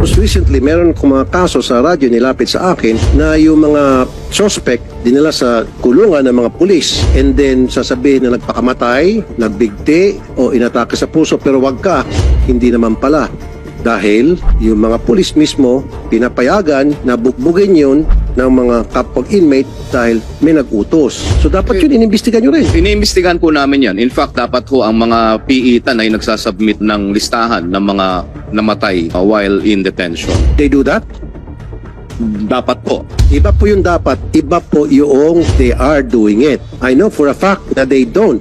Most recently, meron kong mga kaso sa radyo nilapit sa akin na yung mga suspect dinala sa kulungan ng mga pulis and then sasabihin na nagpakamatay, nagbigti o inatake sa puso pero wag ka, hindi naman pala. Dahil yung mga pulis mismo pinapayagan na bugbugin yun ng mga kapag inmate dahil may nag-utos. So dapat yun inimbestigan nyo rin. Iniimbestigahan po namin yan. In fact, dapat ho ang mga PITAN ay nagsasubmit ng listahan ng mga namatay while in detention. They do that? Dapat po. Iba po yung dapat, iba po yung they are doing it. I know for a fact that they don't.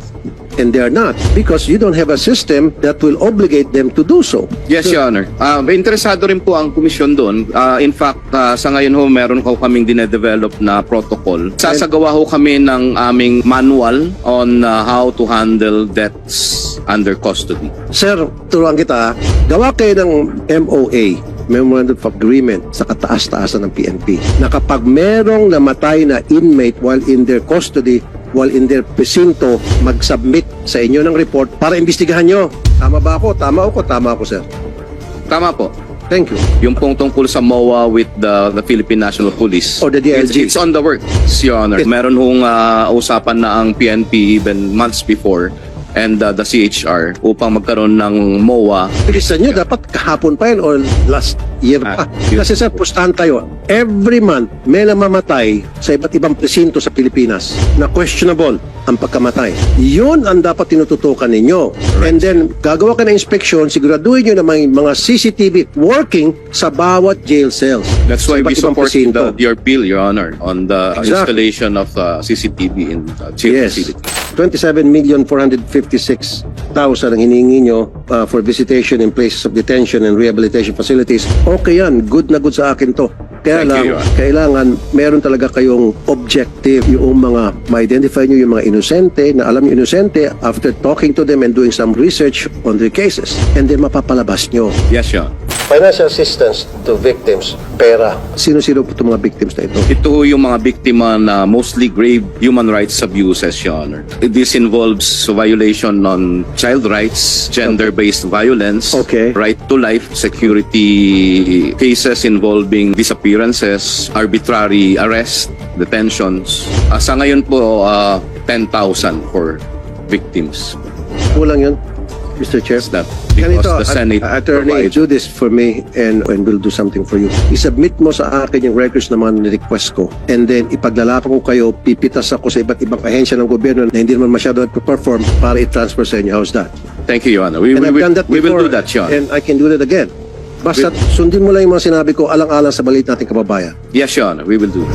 And they are not because you don't have a system that will obligate them to do so. Yes, Your Honor. Interesado rin po ang komisyon doon. In fact, sa ngayon ho, meron ho kaming dinedevelop na protocol. Sasagawa ho kami ng aming manual on how to handle deaths under custody. Sir, turuan kita, gawa kayo ng MOA, Memorandum of Agreement, sa kataas-taasan ng PNP, na kapag merong namatay na inmate while in their custody, while in their presinto, mag-submit sa inyo ng report para imbestigahan nyo. Tama ba ako? Tama ako? Tama ako, sir. Tama po. Thank you. Yung pong tungkol sa MOA with the Philippine National Police. Or the DLG. It's on the works, Your Honor. Meron hong usapan na ang PNP even months before and the CHR upang magkaroon ng MOA. Bilisan nyo, dapat kahapon pa yun or last year pa. Kasi sir, pustahan tayo. Every month, may namamatay sa iba't ibang presinto sa Pilipinas na questionable ang pagkamatay. Yun ang dapat tinututukan ninyo. And then, gagawa ka ng inspeksyon, siguraduhin nyo na may mga CCTV working sa bawat jail cells. That's why Sa we iba't ibang support presinto. your bill, Your Honor, on the installation of CCTV in jail Yes. facility. 27,456,000 ang hinihingi nyo for visitation in places of detention and rehabilitation facilities. Okay yan, good na good sa akin to. Kaya Thank lang, you, Your Honor. kailangan meron talaga kayong objective, yung mga ma-identify nyo yung mga inosente, na alam nyo inosente after talking to them and doing some research on their cases. And then mapapalabas nyo. Yes, Your Honor. Financial assistance to victims, pera. Sino-sino po itong mga victims na ito? Ito ho yung mga biktima na mostly grave human rights abuses, Your Honor. This involves violation on child rights, gender-based violence, Okay. right to life, security cases involving disappearances, arbitrary arrest, detentions. Sa ngayon po, 10,000 for victims. Kulang yun, Mr. Chair. Is that because Ganito, the Senate Attorney, provides. do this for me and we'll do something for you. I-submit mo sa akin yung records na mga request ko and then ipaglalapan ko kayo, pipitas ako sa iba't ibang ahensya ng gobyerno na hindi naman masyado nagpo-perform para i-transfer sa inyo. How's that? Thank you, Your Honor. We And I've done that will before do that, Your Honor. and I can do that again. Basta sundin mo lang yung mga sinabi ko alang-alang sa balit nating kababayan. Yes, Your Honor. We will do that.